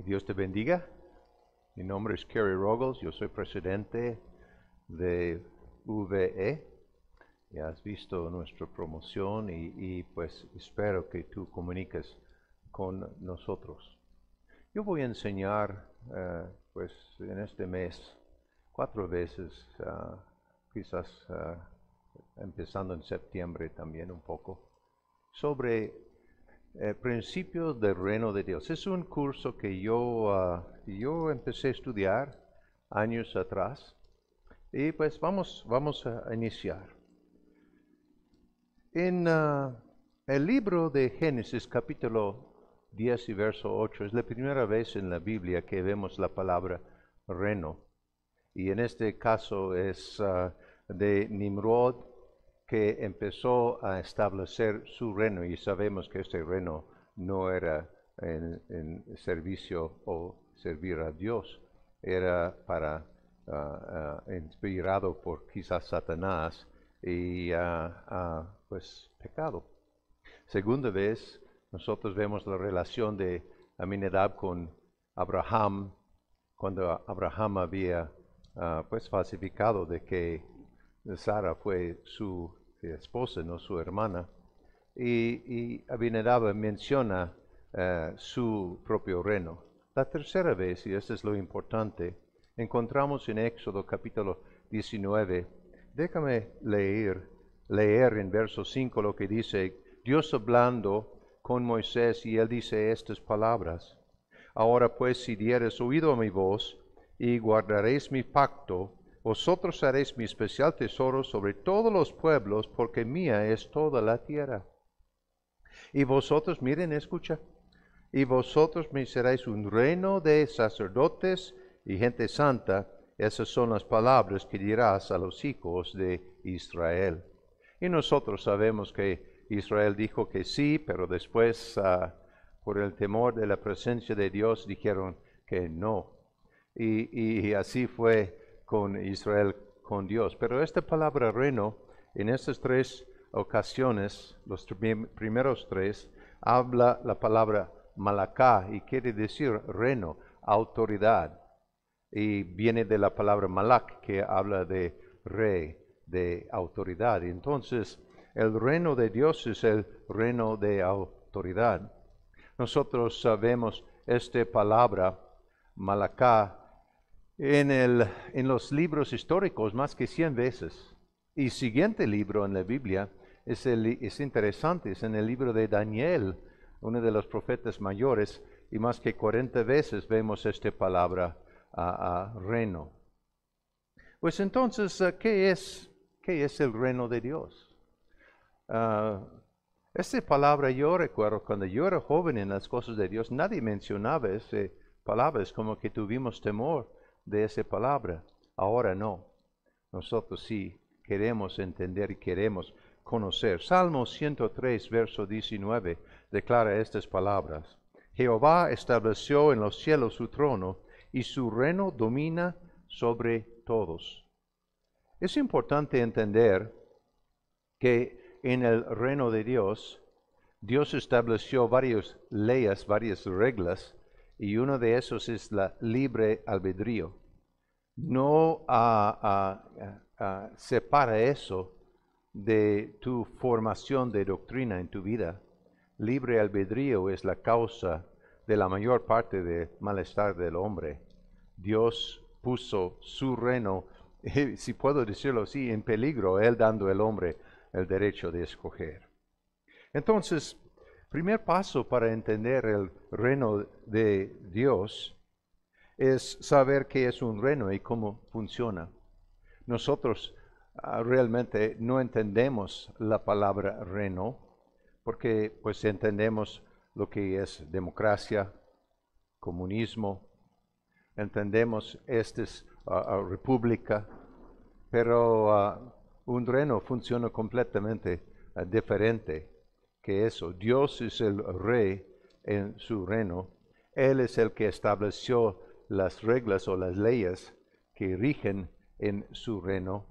Dios te bendiga. Mi nombre es Kerry Rogels, yo soy presidente de VE. Ya has visto nuestra promoción y pues espero que tú comuniques con nosotros. Yo voy a enseñar pues en este mes 4 veces, quizás empezando en septiembre también un poco, sobre principios del reino de Dios. Es un curso que yo empecé a estudiar años atrás y pues vamos a iniciar. En el libro de Génesis capítulo 10 y verso 8 es la primera vez en la Biblia que vemos la palabra reino. Y en este caso es de Nimrod, que empezó a establecer su reino, y sabemos que este reino no era en servicio o servir a Dios, era para inspirado por quizás Satanás y pues pecado. Segunda vez, nosotros vemos la relación de Aminadab con Abraham, cuando Abraham había pues falsificado de que Sara fue su esposa, no su hermana, y Abinadab menciona su propio reino. La tercera vez, y esto es lo importante, encontramos en Éxodo capítulo 19. Déjame leer en verso 5 lo que dice Dios hablando con Moisés, y él dice estas palabras: Ahora pues, si dieres oído a mi voz y guardaréis mi pacto, vosotros haréis mi especial tesoro sobre todos los pueblos, porque mía es toda la tierra. Y vosotros, miren, escucha, y vosotros me seréis un reino de sacerdotes y gente santa. Esas son las palabras que dirás a los hijos de Israel. Y nosotros sabemos que Israel dijo que sí, pero después, por el temor de la presencia de Dios, dijeron que no. Y así fue con Israel, con Dios. Pero esta palabra reino, en estas 3 ocasiones, los primeros 3, habla la palabra malacá, y quiere decir reino, autoridad. Y viene de la palabra malak, que habla de rey, de autoridad. Entonces, el reino de Dios es el reino de autoridad. Nosotros sabemos esta palabra malacá en los libros históricos más que 100 veces. Y siguiente libro en la Biblia es interesante, es en el libro de Daniel, uno de los profetas mayores, y más que 40 veces vemos esta palabra reino. Pues entonces, ¿qué es el reino de Dios? Esta palabra yo recuerdo cuando yo era joven en las cosas de Dios, nadie mencionaba esa palabra, es como que tuvimos temor de esa palabra. Ahora no. Nosotros sí queremos entender y queremos conocer. Salmo 103, verso 19, declara estas palabras: Jehová estableció en los cielos su trono, y su reino domina sobre todos. Es importante entender que en el reino de Dios, Dios estableció varias leyes, varias reglas, y uno de esos es la libre albedrío. No separa eso de tu formación de doctrina en tu vida. Libre albedrío es la causa de la mayor parte del malestar del hombre. Dios puso su reino, si puedo decirlo así, en peligro, Él dando al hombre el derecho de escoger. Entonces, primer paso para entender el reino de Dios es saber qué es un reino y cómo funciona. Nosotros realmente no entendemos la palabra reino, porque pues entendemos lo que es democracia, comunismo, entendemos república, pero un reino funciona completamente diferente que eso. Dios es el rey en su reino. Él es el que estableció las reglas o las leyes que rigen en su reino.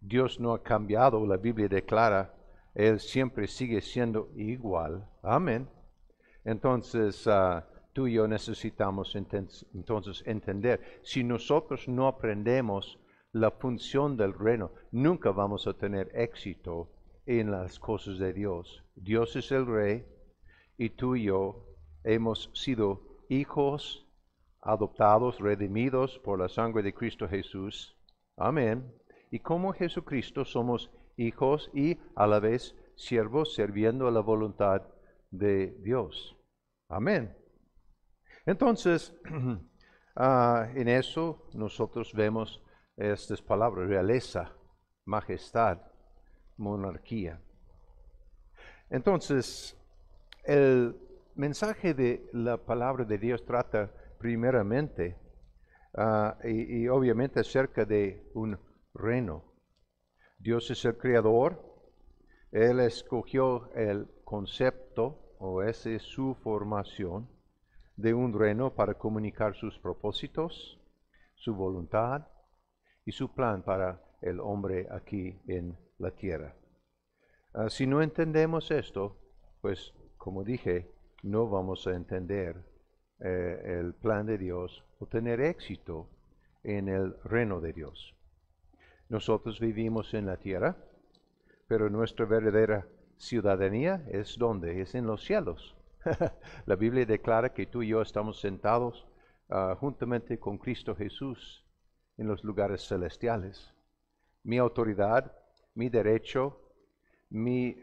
Dios no ha cambiado, la Biblia declara, Él siempre sigue siendo igual. Amén. Entonces, tú y yo necesitamos entonces entender. Si nosotros no aprendemos la función del reino, nunca vamos a tener éxito en las cosas de Dios. Dios es el Rey y tú y yo hemos sido hijos adoptados, redimidos por la sangre de Cristo Jesús. Amén. Y como Jesucristo somos hijos y a la vez siervos sirviendo a la voluntad de Dios. Amén. Entonces, en eso nosotros vemos estas palabras: realeza, majestad, monarquía. Entonces, el mensaje de la palabra de Dios trata primeramente y obviamente acerca de un reino. Dios es el creador. Él escogió el concepto, o esa es su formación, de un reino para comunicar sus propósitos, su voluntad y su plan para el hombre aquí en la tierra. Si no entendemos esto, pues como dije, no vamos a entender el plan de Dios o tener éxito en el reino de Dios. Nosotros vivimos en la tierra, pero nuestra verdadera ciudadanía es ¿dónde? Es en los cielos. La Biblia declara que tú y yo estamos sentados juntamente con Cristo Jesús en los lugares celestiales. Mi autoridad, mi derecho, mi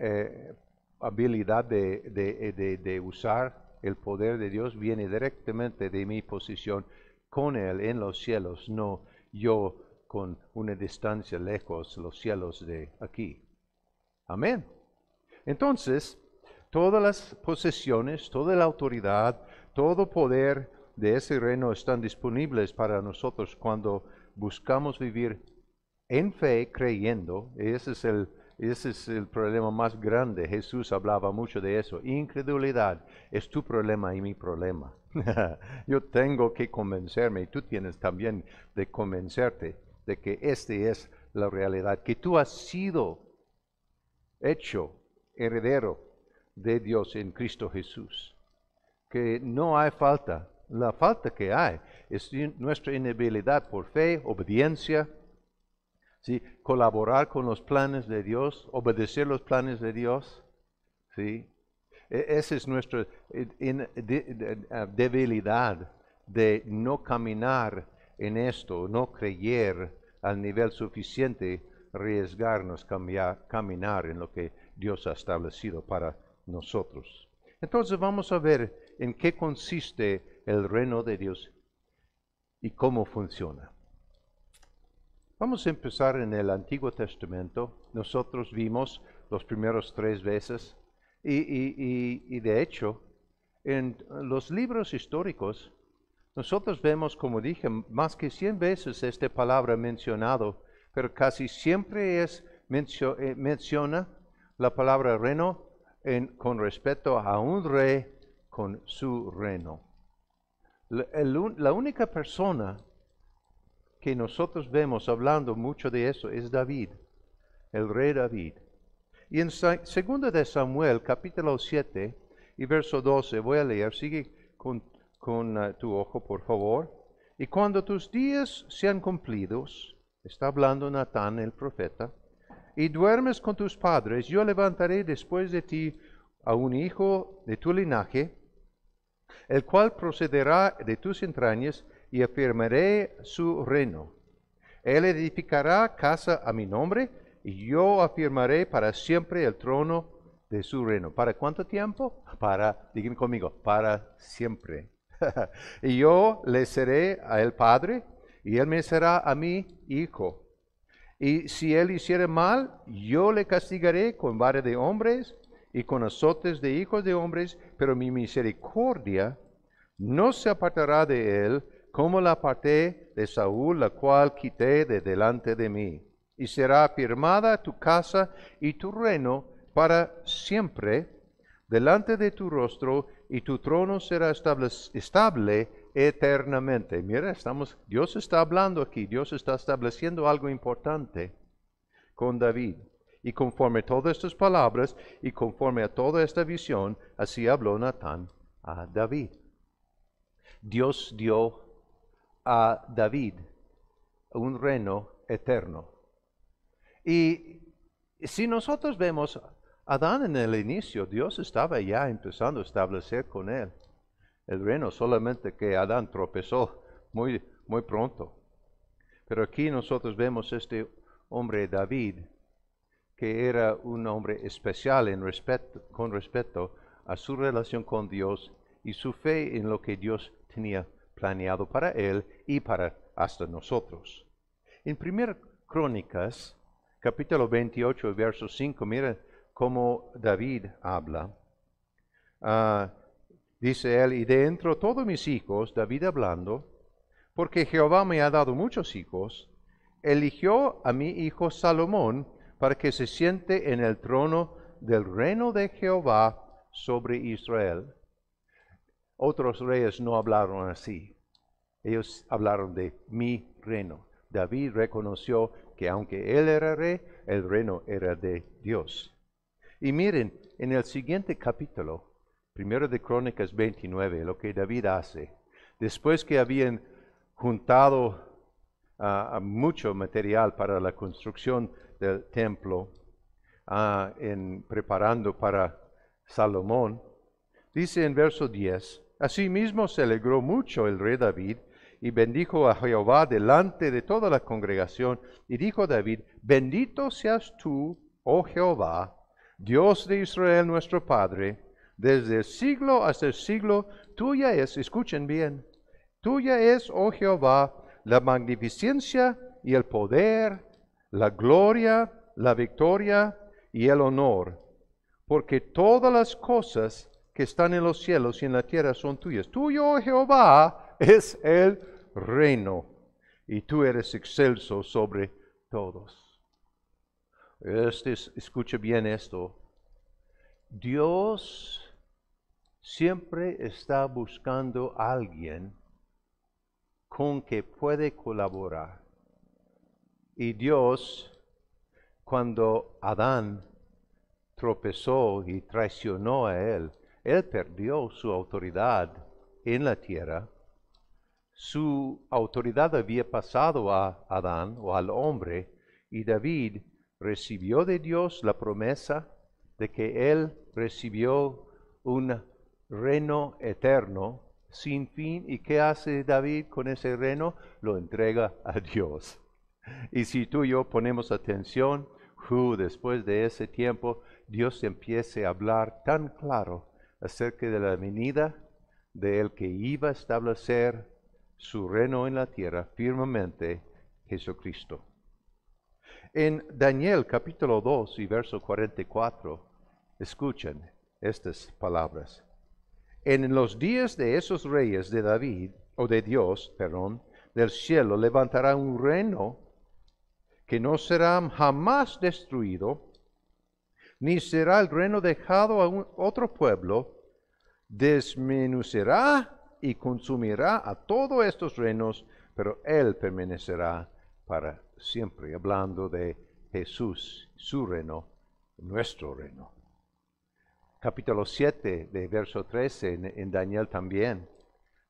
habilidad de usar el poder de Dios viene directamente de mi posición con Él en los cielos, no yo con una distancia lejos los cielos de aquí. Amén. Entonces, todas las posesiones, toda la autoridad, todo poder de ese reino están disponibles para nosotros cuando buscamos vivir en fe, creyendo. Ese es el problema más grande. Jesús hablaba mucho de eso. Incredulidad es tu problema y mi problema. Yo tengo que convencerme y tú tienes también de convencerte de que esta es la realidad, que tú has sido hecho heredero de Dios en Cristo Jesús, que no hay falta. La falta que hay es nuestra inhabilidad por fe, obediencia, ¿sí? Colaborar con los planes de Dios, obedecer los planes de Dios, ¿sí? Esa es nuestra debilidad de no caminar en esto, no creer al nivel suficiente, arriesgarnos, caminar en lo que Dios ha establecido para nosotros. Entonces vamos a ver en qué consiste el reino de Dios y cómo funciona. Vamos a empezar en el Antiguo Testamento. Nosotros vimos los primeros 3 veces y de hecho en los libros históricos nosotros vemos, como dije, más que 100 veces esta palabra mencionado, pero casi siempre menciona la palabra reino con respecto a un rey con su reino. La única persona que nosotros vemos hablando mucho de eso es David, el rey David. Y en 2 de Samuel, capítulo 7 y verso 12, voy a leer, sigue con tu ojo, por favor. Y cuando tus días sean cumplidos, está hablando Natán el profeta, y duermes con tus padres, yo levantaré después de ti a un hijo de tu linaje, el cual procederá de tus entrañas, y afirmaré su reino. Él edificará casa a mi nombre, y yo afirmaré para siempre el trono de su reino. ¿Para cuánto tiempo? Díganme conmigo, para siempre. Y yo le seré a él padre, y él me será a mí hijo. Y si él hiciere mal, yo le castigaré con vara de hombres y con azotes de hijos de hombres, pero mi misericordia no se apartará de él, como la aparté de Saúl, la cual quité de delante de mí. Y será afirmada tu casa y tu reino para siempre delante de tu rostro, y tu trono será estable eternamente. Mira, Dios está hablando aquí, Dios está estableciendo algo importante con David. Y conforme a todas estas palabras y conforme a toda esta visión, así habló Natán a David. Dios dio a David un reino eterno. Y si nosotros vemos Adán en el inicio, Dios estaba ya empezando a establecer con él el reino, solamente que Adán tropezó muy pronto. Pero aquí nosotros vemos este hombre David, que era un hombre especial con respecto a su relación con Dios y su fe en lo que Dios tenía planeado para él y para hasta nosotros. En 1 Crónicas, capítulo 28, verso 5, mira cómo David habla. Dice él, y de entre todos mis hijos, David hablando, porque Jehová me ha dado muchos hijos, eligió a mi hijo Salomón para que se siente en el trono del reino de Jehová sobre Israel. Otros reyes no hablaron así. Ellos hablaron de mi reino. David reconoció que aunque él era rey, el reino era de Dios. Y miren, en el siguiente capítulo, 1 de Crónicas 29, lo que David hace, después que habían juntado mucho material para la construcción del templo, preparando para Salomón, dice en verso 10, asimismo se alegró mucho el rey David y bendijo a Jehová delante de toda la congregación, y dijo David, bendito seas tú, oh Jehová, Dios de Israel nuestro Padre, desde el siglo hasta el siglo, tuya es, escuchen bien, tuya es, oh Jehová, la magnificencia y el poder, la gloria, la victoria y el honor, porque todas las cosas que están en los cielos y en la tierra son tuyas. Tuyo, oh Jehová, es el reino, y tú eres excelso sobre todos. Escucha bien esto. Dios siempre está buscando a alguien con que puede colaborar. Y Dios, cuando Adán tropezó y traicionó a él perdió su autoridad en la tierra. Su autoridad había pasado a Adán o al hombre, y David recibió de Dios la promesa de que él recibió un reino eterno sin fin. ¿Y qué hace David con ese reino? Lo entrega a Dios. Y si tú y yo ponemos atención, después de ese tiempo, Dios empieza a hablar tan claro acerca de la venida de el que iba a establecer su reino en la tierra firmemente, Jesucristo. En Daniel capítulo 2 y verso 44, escuchen estas palabras. En los días de esos reyes de David, o de Dios, perdón, del cielo levantará un reino que no será jamás destruido, ni será el reino dejado a otro pueblo, desmenuzará y consumirá a todos estos reinos, pero él permanecerá para siempre. Hablando de Jesús, su reino, nuestro reino. Capítulo 7, de verso 13, en Daniel también.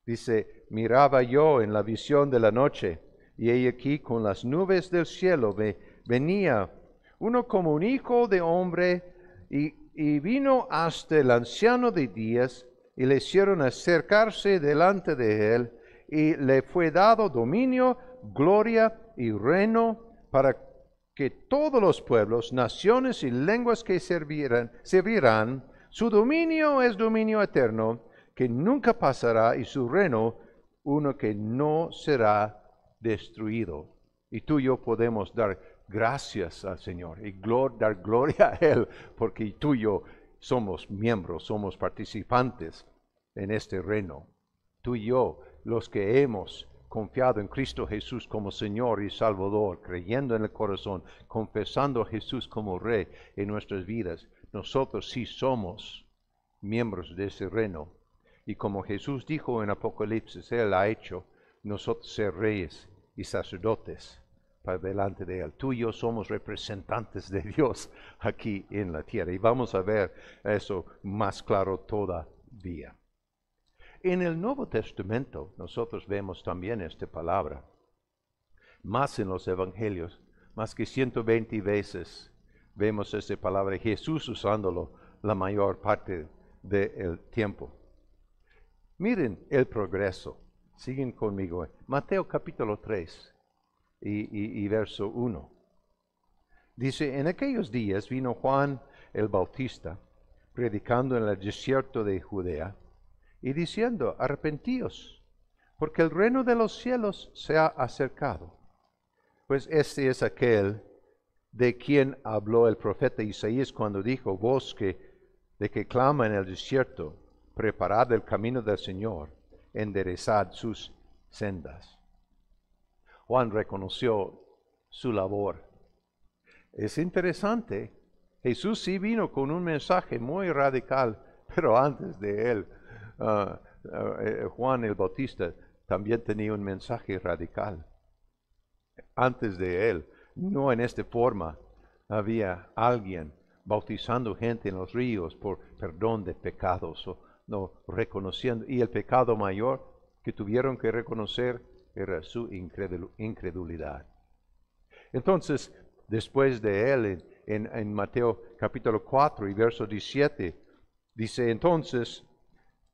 Dice, miraba yo en la visión de la noche, y he aquí con las nubes del cielo venía uno como un hijo de hombre, y vino hasta el anciano de días, y le hicieron acercarse delante de él, y le fue dado dominio, gloria y reino, para que todos los pueblos, naciones y lenguas que servirán, su dominio es dominio eterno, que nunca pasará, y su reino uno que no será destruido. Y tú y yo podemos dar gracias al Señor y dar gloria a Él, porque tú y yo somos miembros, somos participantes en este reino. Tú y yo, los que hemos confiado en Cristo Jesús como Señor y Salvador, creyendo en el corazón, confesando a Jesús como Rey en nuestras vidas, nosotros sí somos miembros de ese reino. Y como Jesús dijo en Apocalipsis, Él ha hecho nosotros ser reyes y sacerdotes para delante de Él. Tú y yo somos representantes de Dios aquí en la tierra. Y vamos a ver eso más claro todavía. En el Nuevo Testamento nosotros vemos también esta palabra, más en los evangelios, más que 120 veces vemos esta palabra, Jesús usándolo la mayor parte del tiempo. Miren el progreso, siguen conmigo, Mateo capítulo 3 y verso 1. Dice, en aquellos días vino Juan el Bautista, predicando en el desierto de Judea, y diciendo, arrepentíos, porque el reino de los cielos se ha acercado. Pues este es aquel de quien habló el profeta Isaías cuando dijo, voz de que clama en el desierto, preparad el camino del Señor, enderezad sus sendas. Juan reconoció su labor. Es interesante, Jesús sí vino con un mensaje muy radical, pero antes de él, Juan el Bautista también tenía un mensaje radical. Antes de él, no en esta forma, había alguien bautizando gente en los ríos por perdón de pecados, o no reconociendo, y el pecado mayor que tuvieron que reconocer era su incredulidad. Entonces, después de él, en Mateo capítulo 4 y verso 17, dice entonces,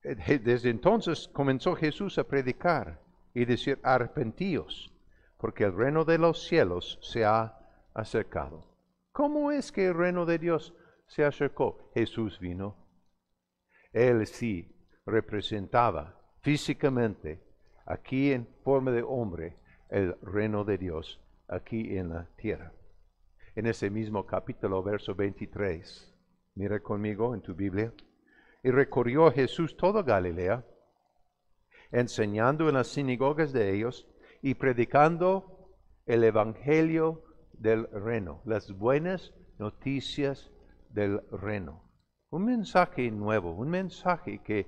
desde entonces comenzó Jesús a predicar y decir, arrepentíos, porque el reino de los cielos se ha acercado. ¿Cómo es que el reino de Dios se acercó? Jesús vino. Él sí representaba físicamente, aquí en forma de hombre, el reino de Dios, aquí en la tierra. En ese mismo capítulo, verso 23, mira conmigo en tu Biblia. Y recorrió Jesús toda Galilea, enseñando en las sinagogas de ellos y predicando el evangelio del reino, las buenas noticias del reino. Un mensaje nuevo, un mensaje que,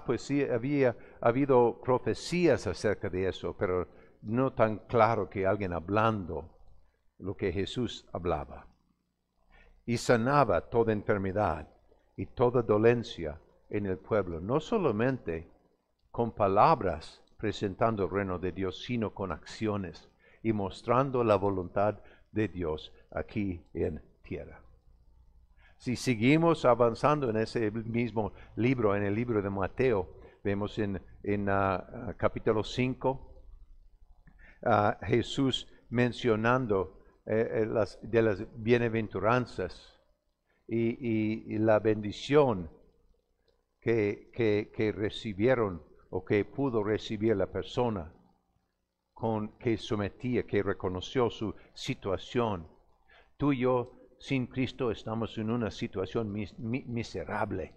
pues sí, había habido profecías acerca de eso, pero no tan claro que alguien hablando lo que Jesús hablaba. Y sanaba toda enfermedad y toda dolencia en el pueblo, no solamente con palabras presentando el reino de Dios, sino con acciones y mostrando la voluntad de Dios aquí en tierra. Si seguimos avanzando en ese mismo libro, en el libro de Mateo, vemos en capítulo 5, Jesús mencionando de las bienaventuranzas y la bendición que recibieron o que pudo recibir la persona que sometía, que reconoció su situación. Tú y yo, sin Cristo, estamos en una situación miserable,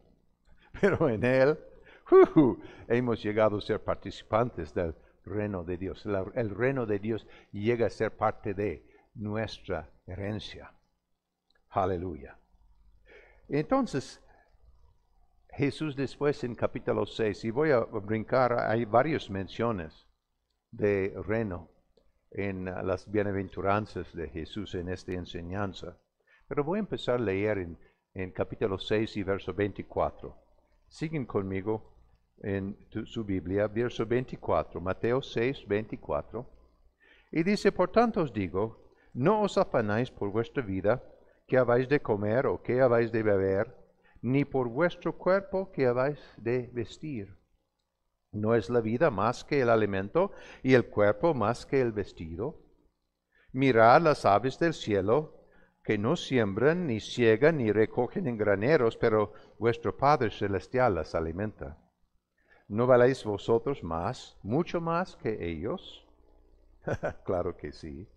pero en Él hemos llegado a ser participantes del reino de Dios. El reino de Dios llega a ser parte de nuestra herencia. Aleluya. Entonces, Jesús después en capítulo 6, y voy a brincar, hay varias menciones de reino en las bienaventuranzas de Jesús en esta enseñanza. Pero voy a empezar a leer en capítulo 6 y verso 24. Siguen conmigo en su Biblia, verso 24, Mateo 6, 24. Y dice, por tanto os digo, no os afanáis por vuestra vida, qué habéis de comer o qué habéis de beber, ni por vuestro cuerpo que habéis de vestir. ¿No es la vida más que el alimento y el cuerpo más que el vestido? Mirad las aves del cielo, que no siembran, ni siegan, ni recogen en graneros, pero vuestro Padre Celestial las alimenta. ¿No valéis vosotros más, mucho más que ellos? Claro que sí.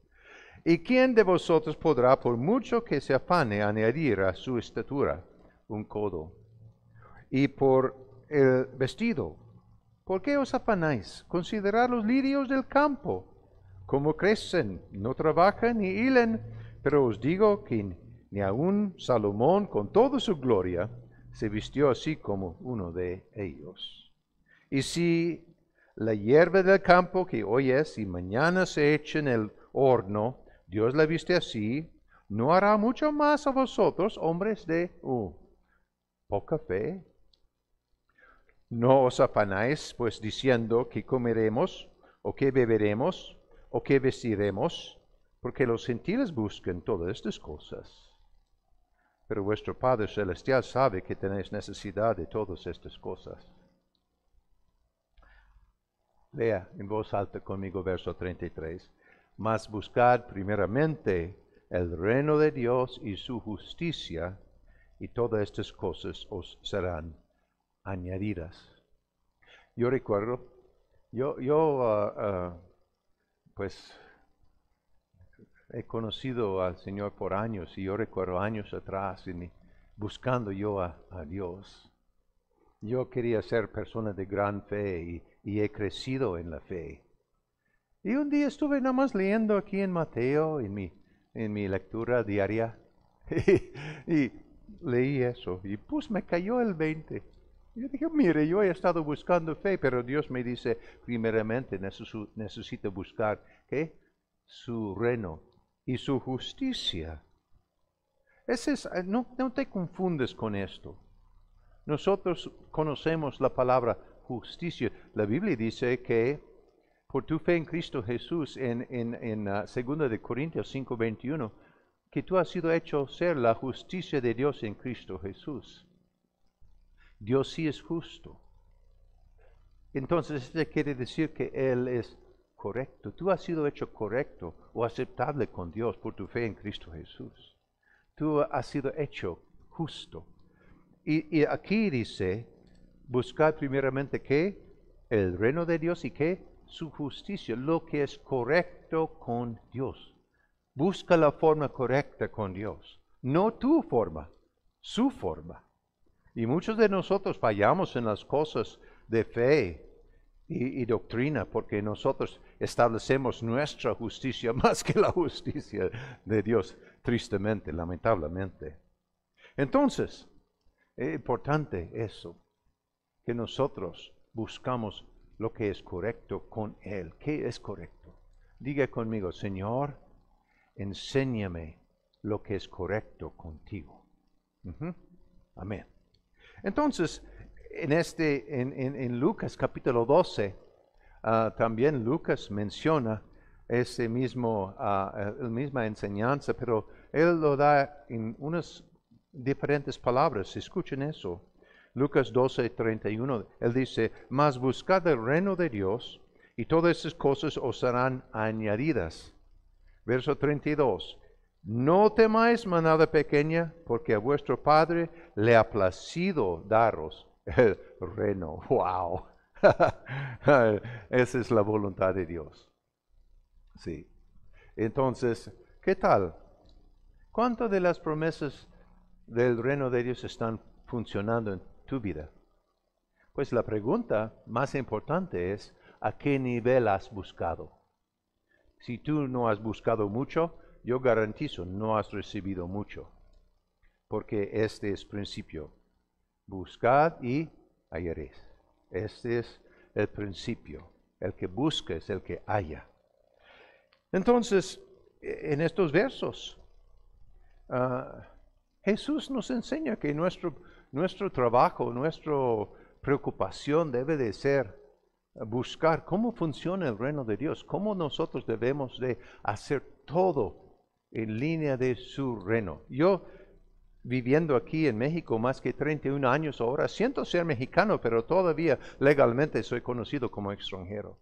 ¿Y quién de vosotros podrá, por mucho que se afane, añadir a su estatura un codo? Y por el vestido, ¿por qué os afanáis? Considerad los lirios del campo, cómo crecen, no trabajan ni hilan, pero os digo que ni aun Salomón con toda su gloria se vistió así como uno de ellos. Y si la hierba del campo que hoy es y mañana se echa en el horno, Dios la viste así, ¿no hará mucho más a vosotros, hombres de poca fe? No os afanáis, pues diciendo que comeremos, o que beberemos, o que vestiremos, porque los gentiles buscan todas estas cosas. Pero vuestro Padre Celestial sabe que tenéis necesidad de todas estas cosas. Lea en voz alta conmigo verso 33. Mas buscad primeramente el reino de Dios y su justicia, y todas estas cosas os serán añadidas. Yo recuerdo, pues he conocido al Señor por años, y yo recuerdo años atrás buscando yo a Dios. Yo quería ser persona de gran fe y he crecido en la fe. Y un día estuve nada más leyendo aquí en Mateo, en mi lectura diaria, y leí eso, y pues me cayó el 20. Yo dije, mire, yo he estado buscando fe, pero Dios me dice, primeramente necesito buscar, ¿qué? Su reino y su justicia. No te confundes con esto. Nosotros conocemos la palabra justicia. La Biblia dice que por tu fe en Cristo Jesús, en 2 de Corintios 5:21, que tú has sido hecho ser la justicia de Dios en Cristo Jesús. Dios sí es justo. Entonces, esto quiere decir que Él es correcto. Tú has sido hecho correcto o aceptable con Dios por tu fe en Cristo Jesús. Tú has sido hecho justo. Y aquí dice, buscar primeramente ¿qué? El reino de Dios y ¿qué? Su justicia, lo que es correcto con Dios. Busca la forma correcta con Dios, no tu forma, su forma. Y muchos de nosotros fallamos en las cosas de fe y doctrina porque nosotros establecemos nuestra justicia más que la justicia de Dios, tristemente, lamentablemente. Entonces, es importante eso, que nosotros buscamos lo que es correcto con Él. ¿Qué es correcto? Diga conmigo, Señor, enséñame lo que es correcto contigo. Amén. Entonces, en Lucas capítulo 12, también Lucas menciona ese mismo, la misma enseñanza, pero él lo da en unas diferentes palabras. Escuchen eso. Lucas 12:31, él dice, mas buscad el reino de Dios, y todas esas cosas os serán añadidas. Verso 32, no temáis manada pequeña, porque a vuestro Padre le ha placido daros el reino. ¡Wow! Esa es la voluntad de Dios. Sí. Entonces, ¿qué tal? ¿Cuántas de las promesas del reino de Dios están funcionando en tu vida? Pues la pregunta más importante es, ¿a qué nivel has buscado? Si tú no has buscado mucho, yo garantizo, no has recibido mucho. Porque este es principio. Buscad y hallaréis. Este es el principio. El que busca es el que halla. Entonces, en estos versos, Jesús nos enseña que nuestro trabajo, nuestra preocupación debe de ser buscar cómo funciona el reino de Dios, cómo nosotros debemos de hacer todo en línea de su reino. Yo, viviendo aquí en México más que 31 años ahora, siento ser mexicano, pero todavía legalmente soy conocido como extranjero.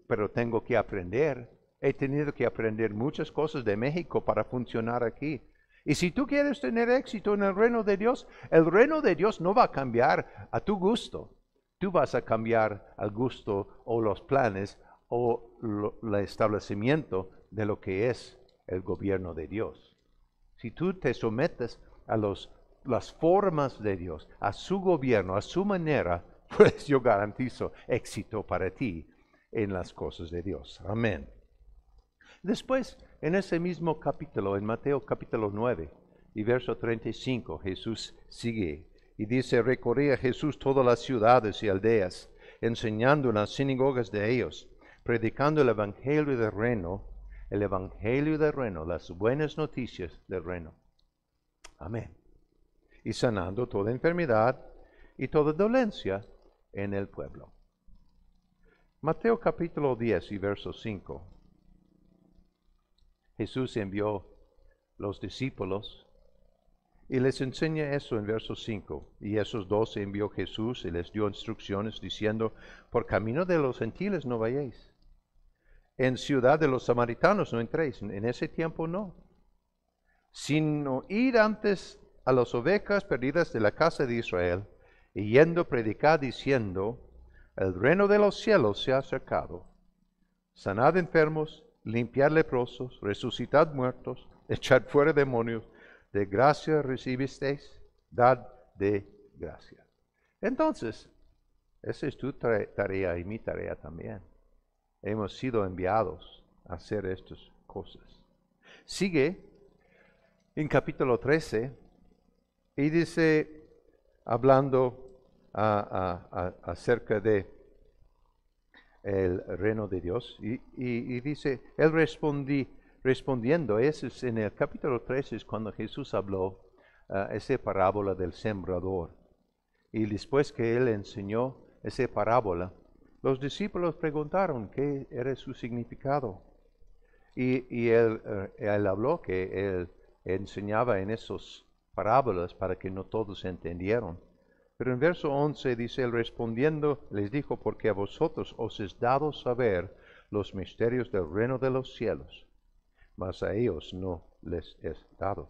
Pero tengo que aprender. He tenido que aprender muchas cosas de México para funcionar aquí. Y si tú quieres tener éxito en el reino de Dios no va a cambiar a tu gusto. Tú vas a cambiar al gusto o los planes o el establecimiento de lo que es el gobierno de Dios. Si tú te sometes a las formas de Dios, a su gobierno, a su manera, pues yo garantizo éxito para ti en las cosas de Dios. Amén. Después, en ese mismo capítulo, en Mateo capítulo 9 y verso 35, Jesús sigue y dice, recorría Jesús todas las ciudades y aldeas, enseñando en las sinagogas de ellos, predicando el evangelio del reino, las buenas noticias del reino. Amén. Y sanando toda enfermedad y toda dolencia en el pueblo. Mateo capítulo 10 y verso 5. Jesús envió los discípulos y les enseña eso en verso 5. Y esos 12 envió Jesús y les dio instrucciones diciendo, por camino de los gentiles no vayáis. En ciudad de los samaritanos no entréis. En ese tiempo no. Sino ir antes a las ovejas perdidas de la casa de Israel, y yendo predicar diciendo, el reino de los cielos se ha acercado. Sanad enfermos, limpiad leprosos, resucitad muertos, echad fuera demonios. De gracia recibisteis, dad de gracia. Entonces, esa es tu tarea y mi tarea también. Hemos sido enviados a hacer estas cosas. Sigue en capítulo 13 y dice, hablando acerca de el reino de Dios, y dice, él respondiendo, ese es en el capítulo 13 es cuando Jesús habló esa parábola del sembrador. Y después que él enseñó esa parábola, los discípulos preguntaron qué era su significado. Y él habló que él enseñaba en esas parábolas para que no todos entendieron. Pero en verso 11 dice, él respondiendo les dijo, porque a vosotros os es dado saber los misterios del reino de los cielos, mas a ellos no les es dado.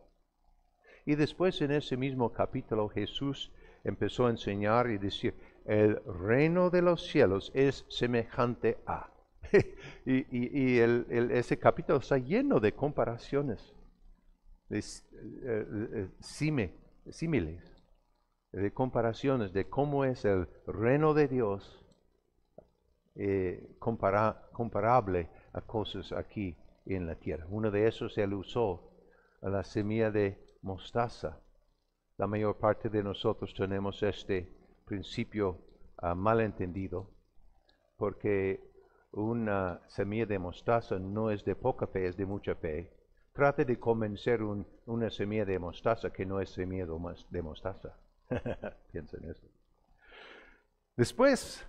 Y después en ese mismo capítulo Jesús empezó a enseñar y decir, el reino de los cielos es semejante a. y ese capítulo está lleno de comparaciones, de símiles, de comparaciones de cómo es el reino de Dios comparable a cosas aquí en la tierra. Uno de esos él usó a la semilla de mostaza. La mayor parte de nosotros tenemos este principio malentendido, porque una semilla de mostaza no es de poca fe, es de mucha fe. Trate de convencer una semilla de mostaza que no es semilla de mostaza. Piensa en eso. Después,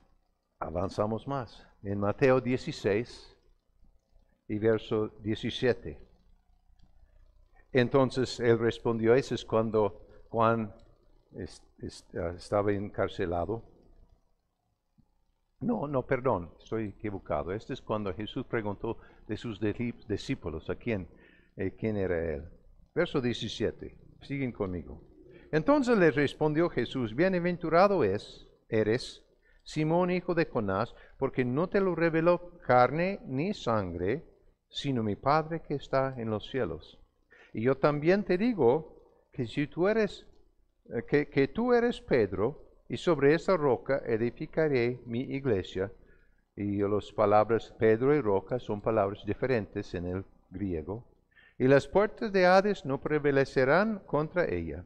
avanzamos más. En Mateo 16 y verso 17. Entonces él respondió, ese es cuando Juan estaba encarcelado. No, perdón, estoy equivocado. Este es cuando Jesús preguntó de sus discípulos a quién era él. Verso 17, siguen conmigo. Entonces le respondió Jesús, bienaventurado eres, Simón, hijo de Jonás, porque no te lo reveló carne ni sangre, sino mi Padre que está en los cielos. Y yo también te digo que si tú eres, que tú eres Pedro, y sobre esa roca edificaré mi iglesia. Y las palabras Pedro y roca son palabras diferentes en el griego. Y las puertas de Hades no prevalecerán contra ella.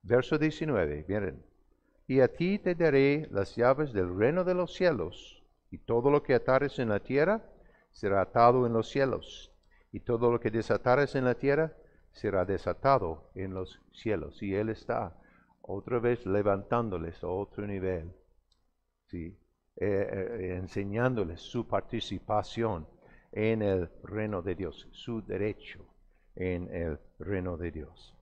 Verso 19, miren. Y a ti te daré las llaves del reino de los cielos. Y todo lo que atares en la tierra será atado en los cielos. Y todo lo que desatares en la tierra será desatado en los cielos. Y Él está otra vez levantándoles a otro nivel, ¿sí? Enseñándoles su participación en el reino de Dios, su derecho en el reino de Dios.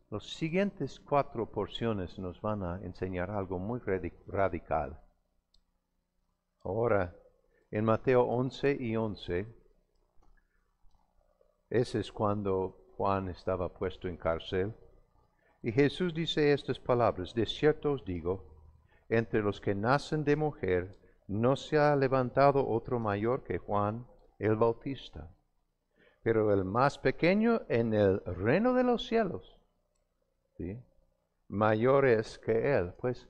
Las siguientes 4 porciones nos van a enseñar algo muy radical. Ahora, en Mateo 11 y 11, ese es cuando Juan estaba puesto en cárcel. Y Jesús dice estas palabras, de cierto os digo, entre los que nacen de mujer, no se ha levantado otro mayor que Juan el Bautista. Pero el más pequeño en el reino de los cielos, ¿sí?, mayor es que él. Pues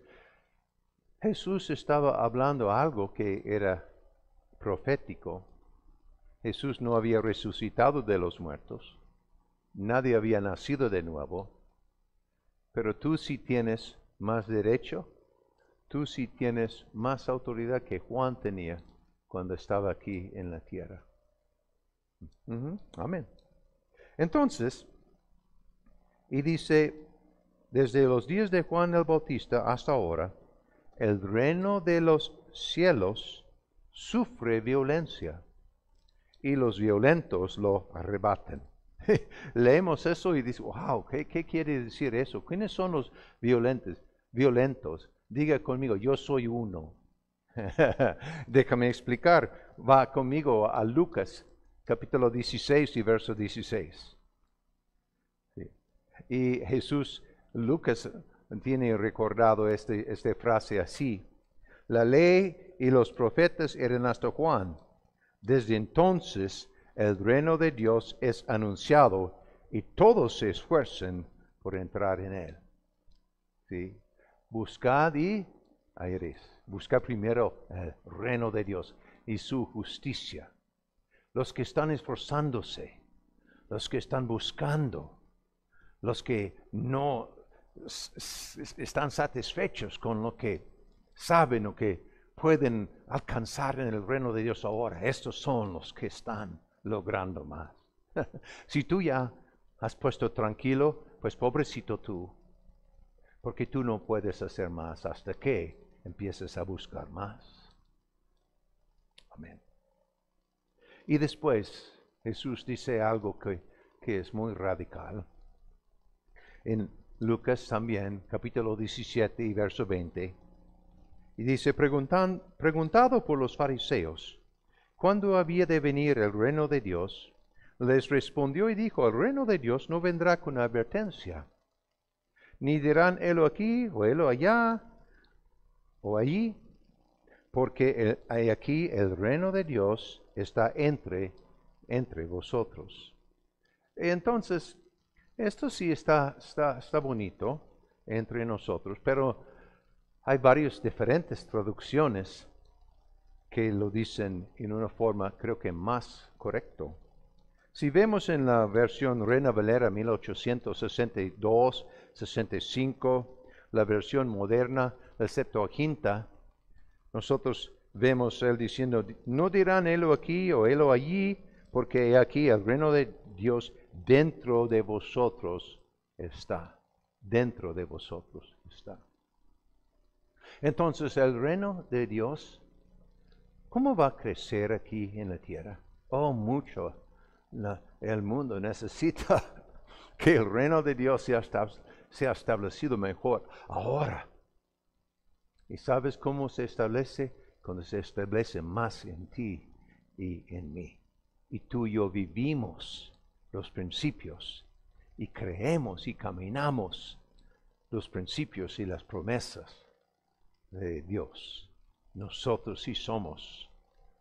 Jesús estaba hablando algo que era profético. Jesús no había resucitado de los muertos. Nadie había nacido de nuevo. Pero tú sí tienes más derecho, tú sí tienes más autoridad que Juan tenía cuando estaba aquí en la tierra. Amén. Entonces, y dice, desde los días de Juan el Bautista hasta ahora, el reino de los cielos sufre violencia y los violentos lo arrebatan. Leemos eso y dice, wow, ¿qué quiere decir eso? ¿Quiénes son los violentos? Violentos. Diga conmigo, yo soy uno. Déjame explicar. Va conmigo a Lucas, capítulo 16 y verso 16. Sí. Y Jesús, Lucas tiene recordado esta frase así. La ley y los profetas eran hasta Juan. Desde entonces el reino de Dios es anunciado y todos se esfuerzan por entrar en él. ¿Sí? Buscad y hallaréis. Buscad primero el reino de Dios y su justicia. Los que están esforzándose, los que están buscando, los que no están satisfechos con lo que saben o que pueden alcanzar en el reino de Dios ahora, estos son los que están logrando más. Si tú ya has puesto tranquilo, pues pobrecito tú, porque tú no puedes hacer más hasta que empieces a buscar más. Amén. Y después Jesús dice algo que es muy radical. En Lucas también, capítulo 17 y verso 20, y dice, preguntado por los fariseos, ¿cuándo había de venir el reino de Dios? Les respondió y dijo, el reino de Dios no vendrá con advertencia, ni dirán, helo aquí, o helo allá, o allí, porque aquí el reino de Dios está entre vosotros. Entonces, esto sí está bonito entre nosotros, pero hay varias diferentes traducciones que lo dicen en una forma, creo que más correcto. Si vemos en la versión Reina Valera 1862-65, la versión moderna, la Septuaginta, nosotros vemos él diciendo, no dirán helo aquí o helo allí, porque aquí el reino de Dios dentro de vosotros está. Dentro de vosotros está. Entonces, el reino de Dios, ¿cómo va a crecer aquí en la tierra? Oh, mucho. El mundo necesita que el reino de Dios sea establecido mejor ahora. ¿Y sabes cómo se establece? Cuando se establece más en ti y en mí. Y tú y yo vivimos los principios y creemos y caminamos los principios y las promesas de Dios. Nosotros sí somos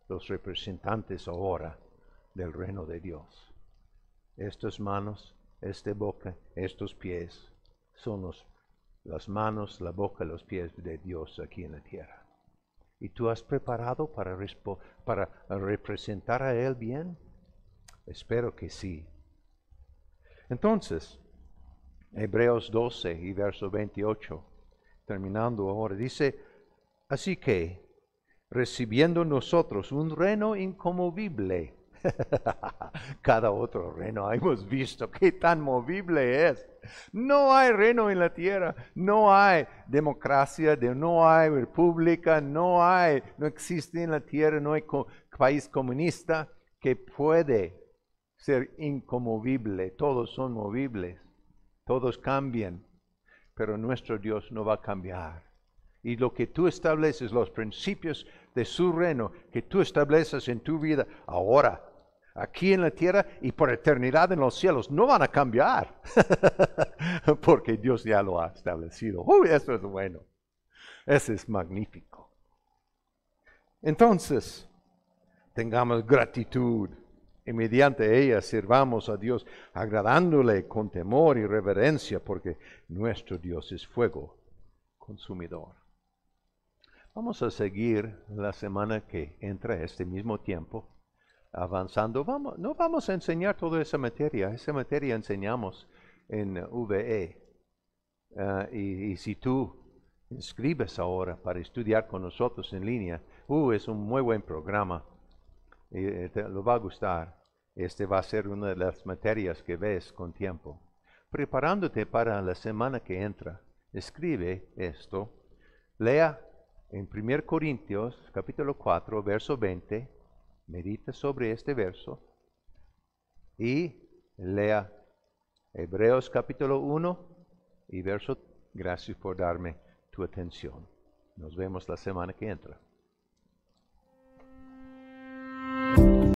los representantes ahora del reino de Dios. Estas manos, esta boca, estos pies son las manos, la boca, los pies de Dios aquí en la tierra. ¿Y tú has preparado para representar a Él bien? Espero que sí. Entonces, Hebreos 12 y verso 28, terminando ahora, dice, así que, recibiendo nosotros un reino inconmovible, cada otro reino hemos visto qué tan movible es. No hay reino en la tierra, no hay democracia, no hay república, no existe en la tierra, no hay país comunista que puede ser inconmovible. Todos son movibles, todos cambian, pero nuestro Dios no va a cambiar. Y lo que tú estableces, los principios de su reino, que tú estableces en tu vida ahora, aquí en la tierra y por eternidad en los cielos, no van a cambiar. Porque Dios ya lo ha establecido. Eso es bueno. Eso es magnífico. Entonces, tengamos gratitud y mediante ella sirvamos a Dios, agradándole con temor y reverencia, porque nuestro Dios es fuego consumidor. Vamos a seguir la semana que entra, este mismo tiempo, avanzando. No vamos a enseñar toda esa materia enseñamos en VE. Y si tú inscribes ahora para estudiar con nosotros en línea, es un muy buen programa. Te lo va a gustar. Este va a ser una de las materias que ves con tiempo. preparándote para la semana que entra, escribe esto. Lea en 1 Corintios capítulo 4, verso 20. Medita sobre este verso. Y lea Hebreos capítulo 1 y verso. Gracias por darme tu atención. Nos vemos la semana que entra.